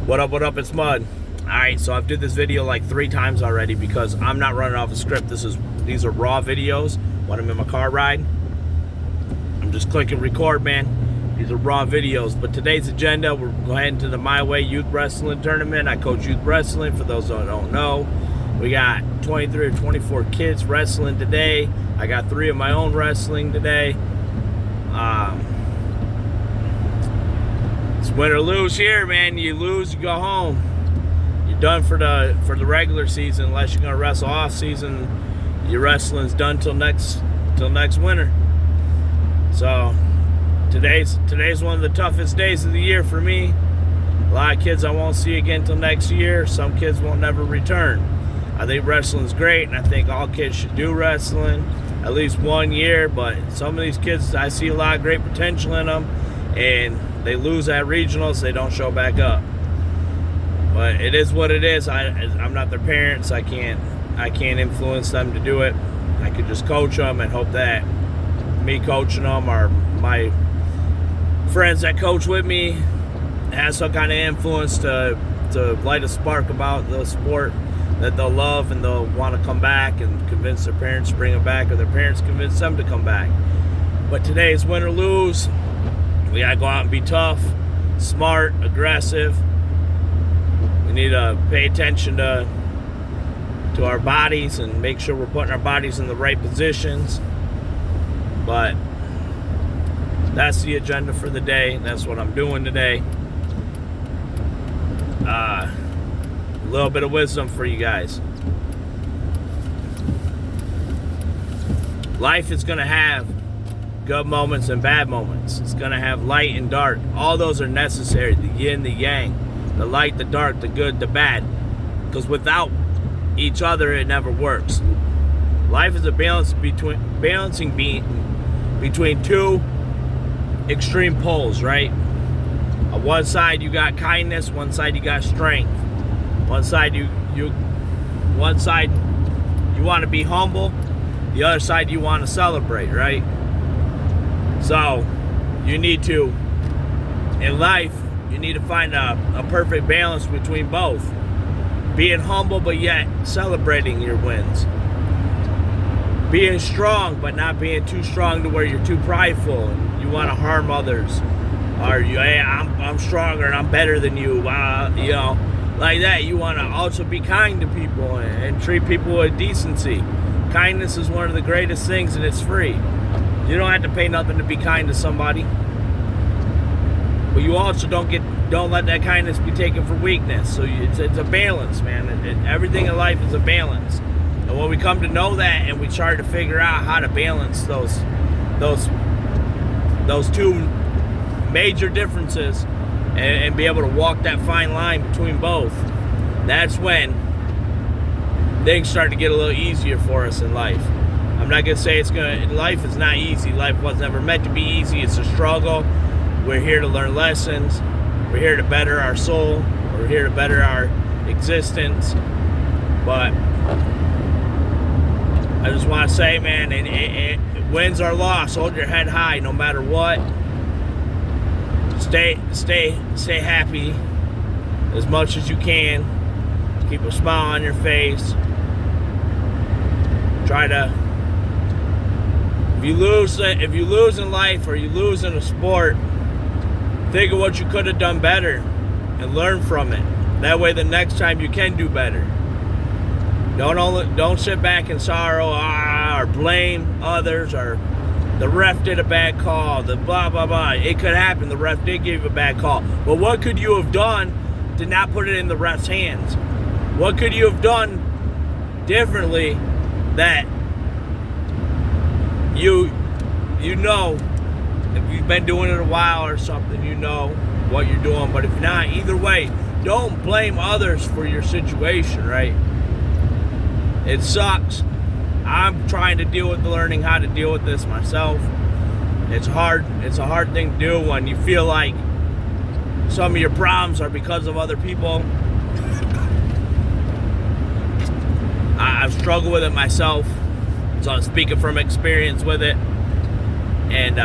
What up, it's Mud. Alright, so I've did this video like 3 times already because I'm not running off a script. These are raw videos when I'm in my car ride. I'm just clicking record, man. These are raw videos. But today's agenda, we're going to the My Way Youth Wrestling Tournament. I coach youth wrestling, for those that don't know. We got 23 or 24 kids wrestling today. I got 3 of my own wrestling today. It's win or lose here, man. You lose, you go home. You're done for the regular season, unless you're gonna wrestle off season. Your wrestling's done till next winter. So today's one of the toughest days of the year for me. A lot of kids I won't see again till next year. Some kids won't never return. I think wrestling's great, and I think all kids should do wrestling at least 1 year. But some of these kids, I see a lot of great potential in them, and they lose at regionals, they don't show back up. But it is what it is. I'm not their parents. I can't influence them to do it. I could just coach them and hope that me coaching them or my friends that coach with me has some kind of influence to light a spark about the sport that they'll love, and they'll want to come back and convince their parents to bring them back, or their parents convince them to come back. But today is win or lose. We gotta go out and be tough, smart, aggressive. We need to pay attention to our bodies and make sure we're putting our bodies in the right positions. But that's the agenda for the day. That's what I'm doing today. A little bit of wisdom for you guys. Life is gonna have good moments and bad moments. It's gonna have light and dark. All those are necessary. The yin, the yang, the light, the dark, the good, the bad. Because without each other, it never works. Life is a balancing between two extreme poles, right? On one side you got kindness, one side you got strength. One side you want to be humble, the other side you want to celebrate, right? So you need to, in life, you need to find a perfect balance between both. Being humble but yet celebrating your wins. Being strong but not being too strong to where you're too prideful and you want to harm others. Or hey, I'm stronger and I'm better than you. You know, like that. You want to also be kind to people and treat people with decency. Kindness is one of the greatest things, and it's free. You don't have to pay nothing to be kind to somebody. But you also don't let that kindness be taken for weakness. So it's a balance, man. Everything in life is a balance. And when we come to know that, and we try to figure out how to balance those two major differences, and be able to walk that fine line between both, that's when things start to get a little easier for us in life. I'm not gonna say life is not easy. Life was never meant to be easy. It's a struggle. We're here to learn lessons. We're here to better our soul. We're here to better our existence. But I just want to say, man, wins or loss, hold your head high no matter what. Stay happy as much as you can. Keep a smile on your face. If you lose in life or you lose in a sport, think of what you could have done better and learn from it. That way the next time you can do better. Don't sit back in sorrow or blame others, or the ref did a bad call, the blah blah blah. It could happen, the ref did give you a bad call. But what could you have done to not put it in the ref's hands? What could you have done differently that you know, if you've been doing it a while or something, you know what you're doing. But if not, either way, don't blame others for your situation, right? It sucks. I'm trying to deal with learning how to deal with this myself. It's hard. It's a hard thing to do when you feel like some of your problems are because of other people. I've struggled with it myself, so I'm speaking from experience with it. And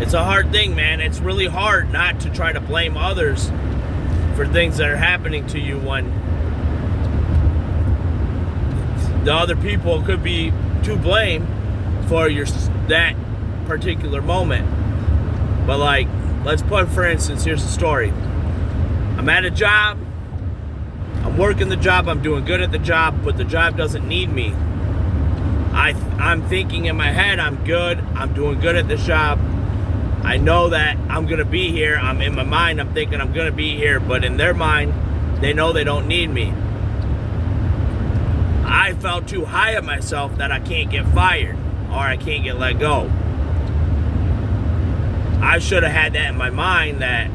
it's a hard thing, man. It's really hard not to try to blame others for things that are happening to you when the other people could be to blame for that particular moment. But like, let's put, for instance, here's the story. I'm at a job, I'm working the job, I'm doing good at the job, but the job doesn't need me. I'm thinking in my head, I'm good, I'm doing good at this job. I know that I'm going to be here. I'm in my mind, I'm thinking I'm going to be here, but in their mind, they know they don't need me. I felt too high of myself that I can't get fired or I can't get let go. I should have had that in my mind that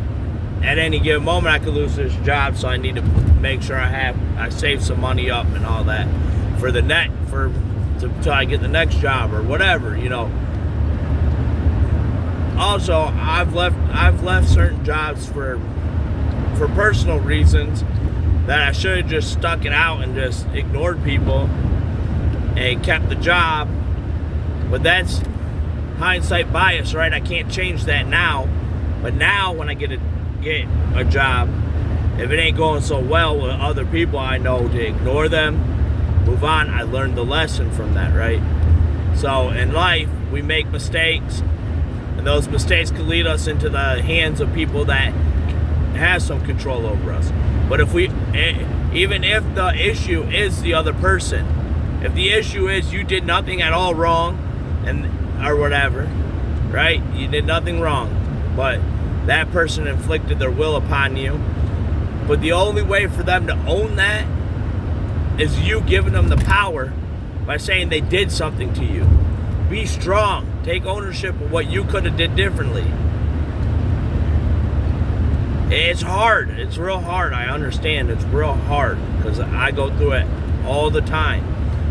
at any given moment I could lose this job, so I need to make sure I save some money up and all that for the till I get the next job or whatever, you know. Also, I've left certain jobs for personal reasons that I should have just stuck it out and just ignored people and kept the job. But that's hindsight bias, right? I can't change that now. But now when I get a job, if it ain't going so well with other people, I know to ignore them, move on. I learned the lesson from that, right? So in life, we make mistakes, and those mistakes can lead us into the hands of people that have some control over us. But even if the issue is the other person, if the issue is you did nothing at all wrong, or whatever, right? You did nothing wrong, but that person inflicted their will upon you. But the only way for them to own that is you giving them the power by saying they did something to you. Be strong. Take ownership of what you could have did differently. It's hard. It's real hard. I understand. It's real hard because I go through it all the time.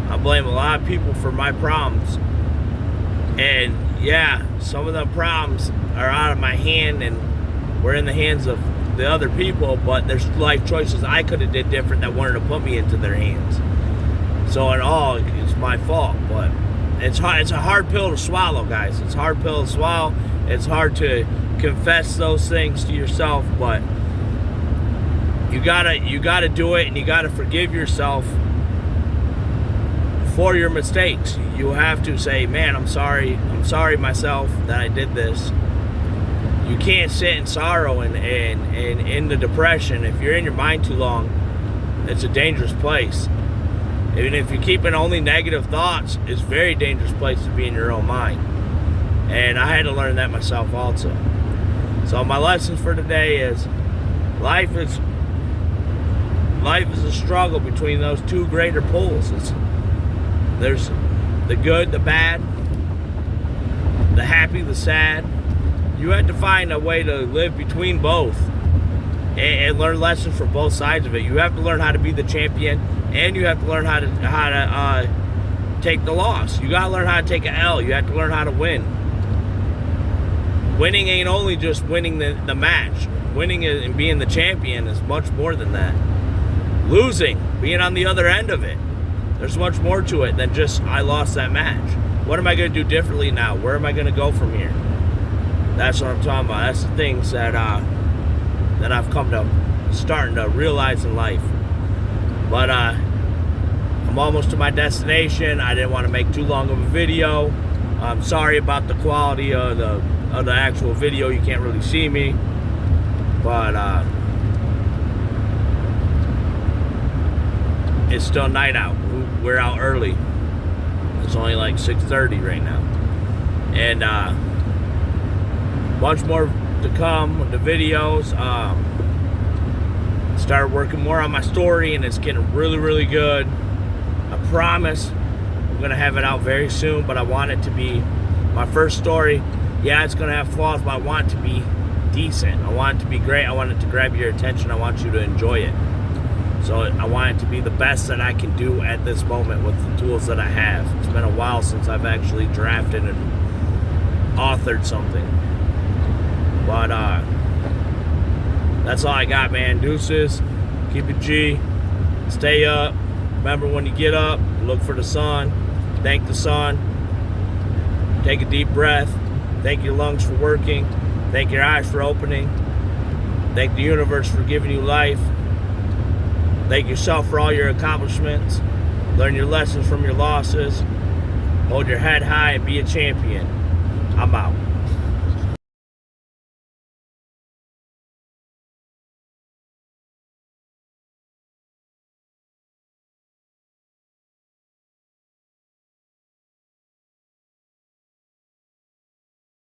I blame a lot of people for my problems. And yeah, some of the problems are out of my hand and we're in the hands of the other people, but there's life choices I could have did different that wanted to put me into their hands. So in all, it's my fault, but it's hard. It's a hard pill to swallow, guys. It's a hard pill to swallow. It's hard to confess those things to yourself, but you gotta do it, and you gotta forgive yourself for your mistakes. You have to say, man, I'm sorry myself that I did this. You can't sit in sorrow and in the depression. If you're in your mind too long, it's a dangerous place. Even if you're keeping only negative thoughts, it's a very dangerous place to be in your own mind. And I had to learn that myself also. So my lessons for today is life is a struggle between those two greater poles. There's the good, the bad, the happy, the sad. You have to find a way to live between both and learn lessons from both sides of it. You have to learn how to be the champion, and you have to learn how to take the loss. You got to learn how to take an L. You have to learn how to win. Winning ain't only just winning the match. Winning and being the champion is much more than that. Losing, being on the other end of it, there's much more to it than just I lost that match. What am I going to do differently now? Where am I going to go from here? That's what I'm talking about. That's the things that I've come to starting to realize in life. But I'm almost to my destination. I didn't want to make too long of a video. I'm sorry about the quality of the actual video. You can't really see me, but it's still night out. We're out early. It's only like 6:30 right now, and bunch more to come with the videos. Started working more on my story, and it's getting really, really good. I promise I'm gonna have it out very soon, but I want it to be my first story. Yeah, it's gonna have flaws, but I want it to be decent. I want it to be great. I want it to grab your attention. I want you to enjoy it. So I want it to be the best that I can do at this moment with the tools that I have. It's been a while since I've actually drafted and authored something. But that's all I got, man. Deuces. Keep it G. Stay up. Remember, when you get up, look for the sun. Thank the sun. Take a deep breath. Thank your lungs for working. Thank your eyes for opening. Thank the universe for giving you life. Thank yourself for all your accomplishments. Learn your lessons from your losses. Hold your head high and be a champion. I'm out.